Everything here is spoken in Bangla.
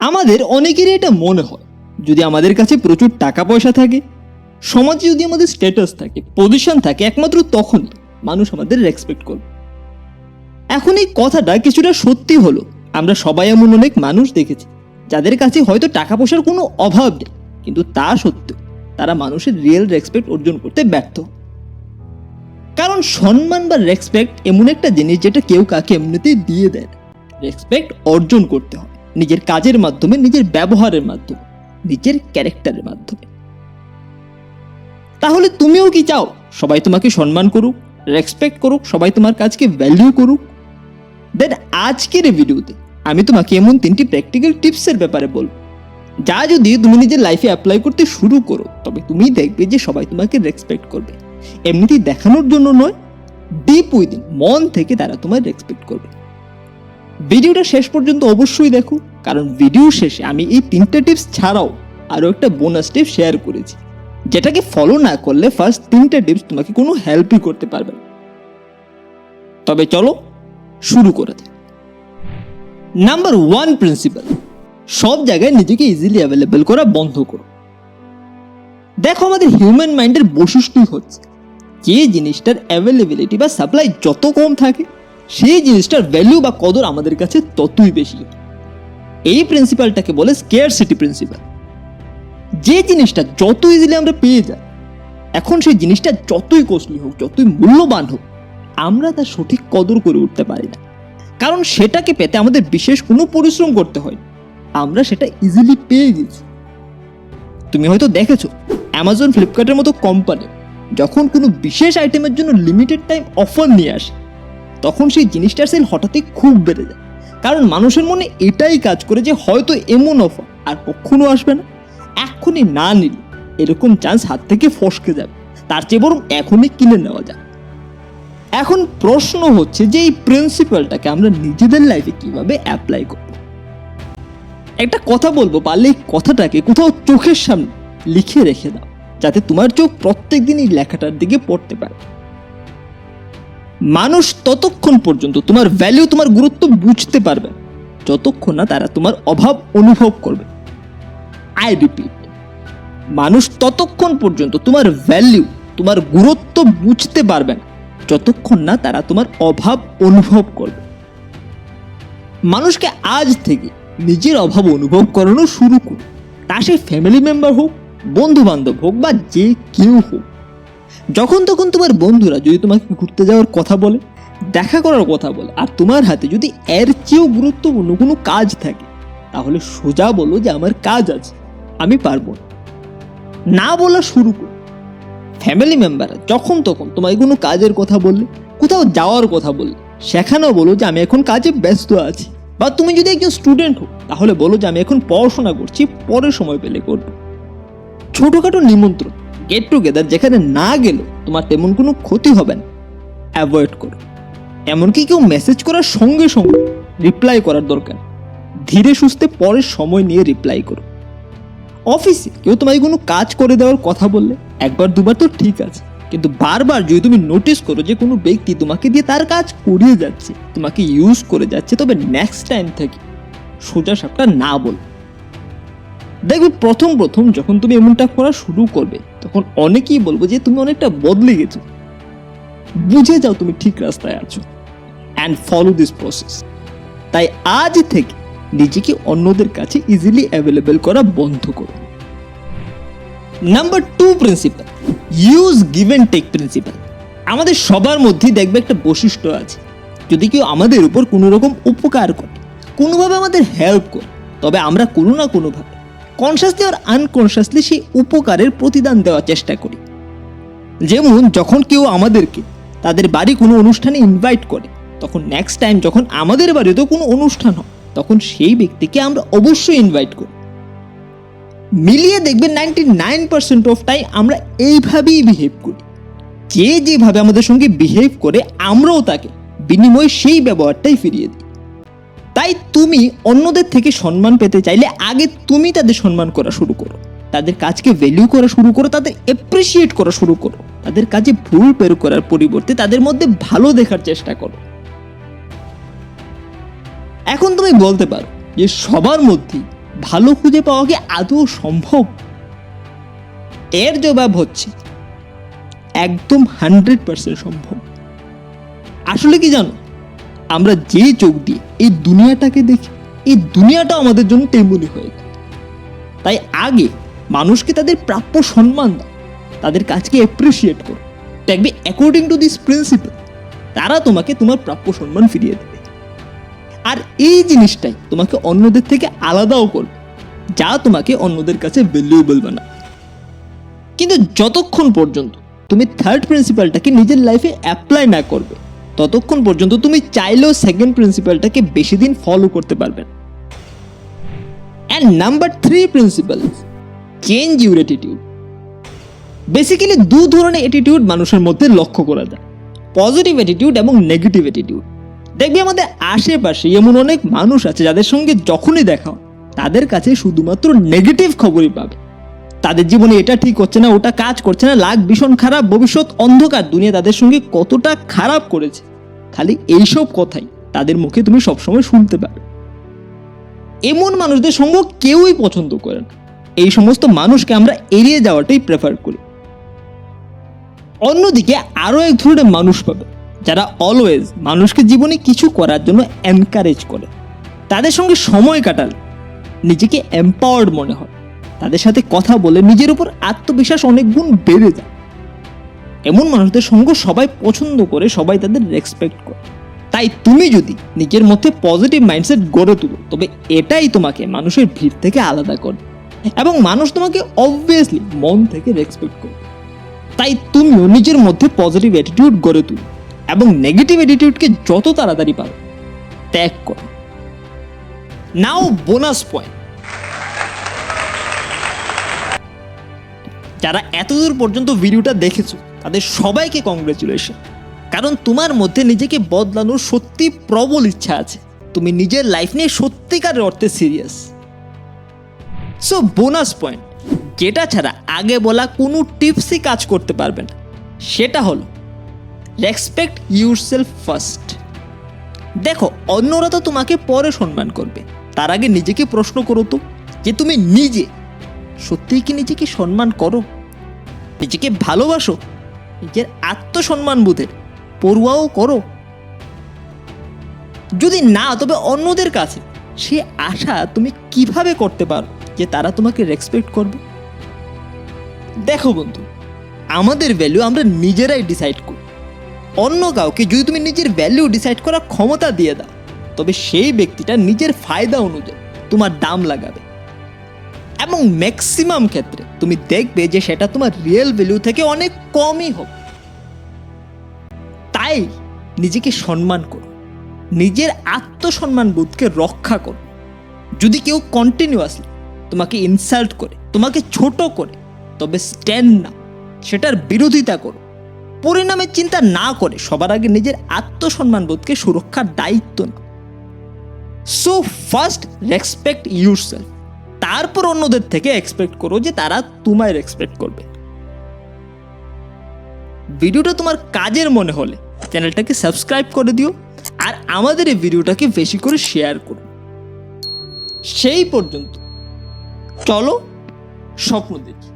আমাদের অনেকেরই এটা মনে হয়, যদি আমাদের কাছে প্রচুর টাকা পয়সা থাকে, সমাজে যদি আমাদের স্ট্যাটাস থাকে, পজিশন থাকে, একমাত্র তখনই মানুষ আমাদের রেসপেক্ট করবে। এখন এই কথাটা কিছুটা সত্যি হলো। আমরা সবাই এমন অনেক মানুষ দেখেছি যাদের কাছে হয়তো টাকা পয়সার কোনো অভাব নেই, কিন্তু তা সত্ত্বেও তারা মানুষের রিয়েল রেসপেক্ট অর্জন করতে ব্যর্থ। কারণ সম্মান বা রেসপেক্ট এমন একটা জিনিস যেটা কেউ কাকে এমনিতেই দিয়ে দেয়। রেসপেক্ট অর্জন করতে হয় নিজের কাজের মাধ্যমে, নিজের ব্যবহারের মাধ্যমে, নিজের ক্যারেক্টারের মাধ্যমে। তাহলে তুমিও কি চাও সবাই তোমাকে সম্মান করুক, রেসপেক্ট করুক, সবাই তোমার কাজকে ভ্যালু করুক? দেন আজকের এই ভিডিওতে আমি তোমাকে এমন 3টি প্র্যাকটিক্যাল টিপসের ব্যাপারে বলবো, যা যদি তুমি নিজের লাইফে অ্যাপ্লাই করতে শুরু করো, তবে তুমি দেখবে যে সবাই তোমাকে রেসপেক্ট করবে। এমনিতেই দেখানোর জন্য নয়, ডিপ উইদিন, মন থেকে তারা তোমায় রেসপেক্ট করবে। ভিডিওটা শেষ পর্যন্ত অবশ্যই দেখো, কারণ ভিডিও শেষে আমি এই 3টে টিপস ছাড়াও আরও একটা বোনাস টিপস শেয়ার করেছি, যেটাকে ফলো না করলে ফার্স্ট 3টে টিপস তোমাকে কোনো হেল্পই করতে পারবে না। তবে চলো শুরু করে দিই। নাম্বার 1 প্রিন্সিপাল, সব জায়গায় নিজেকে ইজিলি অ্যাভেলেবল করা বন্ধ করো। দেখো, আমাদের হিউম্যান মাইন্ডের বৈশিষ্ট্যই হচ্ছে যে জিনিসটার অ্যাভেলেবিলিটি বা সাপ্লাই যত কম থাকে, সেই জিনিসটার ভ্যালু বা কদর আমাদের কাছে ততই বেশি। এই প্রিন্সিপালটাকে বলে স্কেয়ারসিটি প্রিন্সিপাল। যে জিনিসটা যত ইজিলি আমরা পেয়ে যাই, এখন সেই জিনিসটা যতই কস্টলি হোক, যতই মূল্যবান হোক, আমরা তার সঠিক কদর করে উঠতে পারি না। কারণ সেটাকে পেতে আমাদের বিশেষ কোনো পরিশ্রম করতে হয়, আমরা সেটা ইজিলি পেয়ে গেছি। তুমি হয়তো দেখেছো, অ্যামাজন, ফ্লিপকার্টের মতো কোম্পানি যখন কোনো বিশেষ আইটেমের জন্য লিমিটেড টাইম অফার নিয়ে আসে, তখন সেই জিনিসটার সেল হঠাৎই খুব বেড়ে যায়। কারণ মানুষের মনে এটাই কাজ করে যে হয়তো এমন অফার আর কখনো আসবে না, এখনই না নিলে এরকম চান্স হাত থেকে ফসকে যাবে, তার চেয়ে বরং এখনই কিনে নেওয়া যায়। এখন প্রশ্ন হচ্ছে যে এই প্রিন্সিপালটাকে আমরা নিজেদের লাইফে কিভাবে অ্যাপ্লাই করব। একটা কথা বলবো, পারলে এই কথাটাকে কোথাও চোখের সামনে লিখে রেখে দাও, যাতে তোমার চোখ প্রত্যেক দিন এই লেখাটার দিকে পড়তে পারে। মানুষ ততক্ষণ পর্যন্ত তোমার ভ্যালু, তোমার গুরুত্ব বুঝতে পারবে যতক্ষণ না তারা তোমার অভাব অনুভব করবে। আই রিপিট, মানুষ ততক্ষণ পর্যন্ত তোমার ভ্যালু, তোমার গুরুত্ব বুঝতে পারবে না যতক্ষণ না তারা তোমার অভাব অনুভব করবে। মানুষকে আজ থেকে নিজের অভাব অনুভব করানো শুরু করুন, তা সে ফ্যামিলি মেম্বার হোক, বন্ধু বান্ধব হোক, বা যে কেউ হোক। যখন তখন তোমার বন্ধুরা যদি তোমাকে ঘুরতে যাওয়ার কথা বলে, দেখা করার কথা বলে, আর তোমার হাতে যদি এর চেয়েও গুরুত্বপূর্ণ কোনো কাজ থাকে, তাহলে সোজা বলো যে আমার কাজ আছে, আমি পারবো না বলা শুরু করো। ফ্যামিলি মেম্বাররা যখন তখন তোমায় কোনো কাজের কথা বললে, কোথাও যাওয়ার কথা বললে, সেখানেও বলো যে আমি এখন কাজে ব্যস্ত আছি। বা তুমি যদি একজন স্টুডেন্ট হো, তাহলে বলো যে আমি এখন পড়াশোনা করছি, পরে সময় পেলে করবো। ছোটখাটো নিমন্ত্রণ, গেট টুগেদার যেখানে না গেলেও তোমার তেমন কোনো ক্ষতি হবে না, অ্যাভয়েড করো। এমনকি কেউ মেসেজ করার সঙ্গে সঙ্গে রিপ্লাই করার দরকার, ধীরে সুস্থে পরের সময় নিয়ে রিপ্লাই করো। অফিসে কেউ তোমায় কোনো কাজ করে দেওয়ার কথা বললে, একবার দুবার তো ঠিক আছে, কিন্তু বারবার যদি তুমি নোটিস করো যে কোনো ব্যক্তি তোমাকে দিয়ে তার কাজ করিয়ে যাচ্ছে, তোমাকে ইউজ করে যাচ্ছে, তবে নেক্সট টাইম থেকে সোজা সাপটা না বলো। দেখবে প্রথম প্রথম যখন তুমি এমনটা করা শুরু করবে, তখন অনেকেই বলবো যে তুমি অনেকটা বদলে গেছো। বুঝে যাও তুমি ঠিক রাস্তায় আছো, অ্যান্ড ফলো দিস প্রসেস। তাই আজ থেকে নিজেকে অন্যদের কাছে ইজিলি অ্যাভেলেবল করা বন্ধ করো। Number 2 principle, use give and take principle. আমাদের সবার মধ্যেই দেখবে একটা বৈশিষ্ট্য আছে, যদি কেউ আমাদের উপর কোনো রকম উপকার করে, কোনোভাবে আমাদের হেল্প করে, তবে আমরা কোনো না কোনোভাবে কনসিয়াসলি আর আনকনসিয়াসলি সেই উপকারের প্রতিদান দেওয়ার চেষ্টা করি। যেমন যখন কেউ আমাদেরকে তাদের বাড়ি কোনো অনুষ্ঠানে ইনভাইট করে, তখন নেক্সট টাইম যখন আমাদের বাড়িতেও কোনো অনুষ্ঠান হয়, তখন সেই ব্যক্তিকে আমরা অবশ্যই ইনভাইট করি। মিলিয়ে দেখবেন 99% অফ টাইম আমরা এইভাবেই বিহেভ করি। যে যেভাবে আমাদের সঙ্গে বিহেভ করে, আমরাও তাকে বিনিময়ে সেই ব্যবহারটাই ফিরিয়ে দিই। তাই তুমি অন্যদের থেকে সম্মান পেতে চাইলে আগে তুমি তাদের সম্মান করা শুরু করো, তাদের কাজকে ভ্যালু করা শুরু করো, তাদের অ্যাপ্রিসিয়েট করা শুরু করো। তাদের কাজে ভুল বের করার পরিবর্তে তাদের মধ্যে ভালো দেখার চেষ্টা করো। এখন তুমি বলতে পারো যে সবার মধ্যেই ভালো খুঁজে পাওয়া কি আদৌ সম্ভব? এর জবাব হচ্ছে একদম 100% সম্ভব। আসলে কি জানো, আমরা যে চোখ দিয়ে এই দুনিয়াটাকে দেখি, এই দুনিয়াটা আমাদের জন্য তেমনই হয়ে যায়। তাই আগে মানুষকে তাদের প্রাপ্য সম্মান দাও, তাদের কাজকে অ্যাপ্রিসিয়েট করো। দেখবে অ্যাকর্ডিং টু দিস প্রিন্সিপাল তারা তোমাকে তোমার প্রাপ্য সম্মান ফিরিয়ে দেবে। আর এই জিনিসটাই তোমাকে অন্যদের থেকে আলাদাও করবে, যা তোমাকে অন্যদের কাছে ভ্যালুয়েবল বানাবে। কিন্তু যতক্ষণ পর্যন্ত তুমি থার্ড প্রিন্সিপালটাকে নিজের লাইফে অ্যাপ্লাই না করবে, ততক্ষণ পর্যন্ত তুমি চাইলেও সেকেন্ড প্রিন্সিপালটাকে বেশি দিন ফলো করতে পারবে না। And number 3 principal, change your attitude. Basically দু ধরনের অ্যাটিটিউড মানুষের মধ্যে লক্ষ্য করা যায়, পজিটিভ অ্যাটিটিউড এবং নেগেটিভ অ্যাটিটিউড। দেখবি আমাদের আশেপাশে এমন অনেক মানুষ আছে যাদের সঙ্গে যখনই দেখা হয় তাদের কাছে শুধুমাত্র নেগেটিভ খবরই পাবে। তাদের জীবনে এটা ঠিক হচ্ছে না, ওটা কাজ করছে না, লাক ভীষণ খারাপ, ভবিষ্যৎ অন্ধকার, দুনিয়া তাদের সঙ্গে কতটা খারাপ করেছে, খালি এইসব কথাই তাদের মুখে তুমি সবসময় শুনতে পাবে। এমন মানুষদের সঙ্গ কেউই পছন্দ করে না। এই সমস্ত মানুষকে আমরা এড়িয়ে যাওয়াটাই প্রেফার করি। অন্যদিকে আরো এক ধরনের মানুষ পাবে যারা অলওয়েজ মানুষকে জীবনে কিছু করার জন্য এনকারেজ করে। তাদের সঙ্গে সময় কাটালে নিজেকে এম্পাওয়ার্ড মনে হয়, তাদের সাথে কথা বলে নিজের উপর আত্মবিশ্বাস অনেক গুণ বেড়ে যায়। এমন মানুষদের সঙ্গ সবাই পছন্দ করে, সবাই তাদের রেসপেক্ট করে। তাই তুমি যদি নিজের মধ্যে পজিটিভ মাইন্ডসেট গড়ে তুলো, তবে এটাই তোমাকে মানুষের ভিড় থেকে আলাদা করবে এবং মানুষ তোমাকে অবভিয়াসলি মন থেকে রেসপেক্ট করবে। তাই তুমিও নিজের মধ্যে পজিটিভ অ্যাটিটিউড গড়ে তুলো এবং নেগেটিভ অ্যাটিটিউডকে যত তাড়াতাড়ি পারো ত্যাগ করো। নাও বোনাস পয়েন্ট, যারা এতদূর পর্যন্ত ভিডিওটা দেখেছো তাদের সবাইকে কংগ্রেচুলেশন, কারণ তোমার মধ্যে নিজেকে বদলানোর সত্যি প্রবল ইচ্ছা আছে। তুমি নিজের লাইফ নিয়ে সত্যিকারের অর্থে সিরিয়াস। সো বোনাস পয়েন্ট, যেটা ছাড়া আগে বলা কোনো টিপসই কাজ করতে পারবে না, সেটা হলো রেসপেক্ট ইউরসেলফ ফার্স্ট। দেখো, অন্যরা তো তোমাকে পরে সম্মান করবে, তার আগে নিজেকে প্রশ্ন করো তো যে তুমি নিজে সত্যিই কি নিজেকে সম্মান করো, নিজেকে ভালোবাসো, নিজের আত্মসম্মান বোধের পড়ুয়াও করো। যদি না, তবে অন্যদের কাছে সে আশা তুমি কিভাবে করতে পারো যে তারা তোমাকে রেসপেক্ট করবে? দেখো বন্ধু, আমাদের ভ্যালু আমরা নিজেরাই ডিসাইড করি। অন্য কাউকে যদি তুমি নিজের ভ্যালু ডিসাইড করার ক্ষমতা দিয়ে দাও, তবে সেই ব্যক্তিটা নিজের ফায়দা অনুযায়ী তোমার দাম লাগাবে এবং ম্যাক্সিমাম ক্ষেত্রে তুমি দেখবে যে সেটা তোমার রিয়েল ভ্যালু থেকে অনেক কমই হবে। তাই নিজেকে সম্মান করো, নিজের আত্মসম্মান বোধকে রক্ষা করো। যদি কেউ কন্টিনিউয়াসলি তোমাকে ইনসাল্ট করে, তোমাকে ছোট করে, তবে স্ট্যান্ড না, সেটার বিরোধিতা করো। পরিণামের চিন্তা না করে সবার আগে নিজের আত্মসম্মান বোধকে সুরক্ষার দায়িত্ব নাও। সো ফার্স্ট রেসপেক্ট ইউরসেলফ, তারপর অন্যদের থেকে এক্সপেক্ট করো যে তারা তোমায় রেসপেক্ট করবে। ভিডিওটা তোমার কাজের মনে হলে চ্যানেলটাকে সাবস্ক্রাইব করে দিও আর আমাদের এই ভিডিওটাকে বেশি করে শেয়ার করো। সেই পর্যন্ত চলো স্বপ্ন দেখি।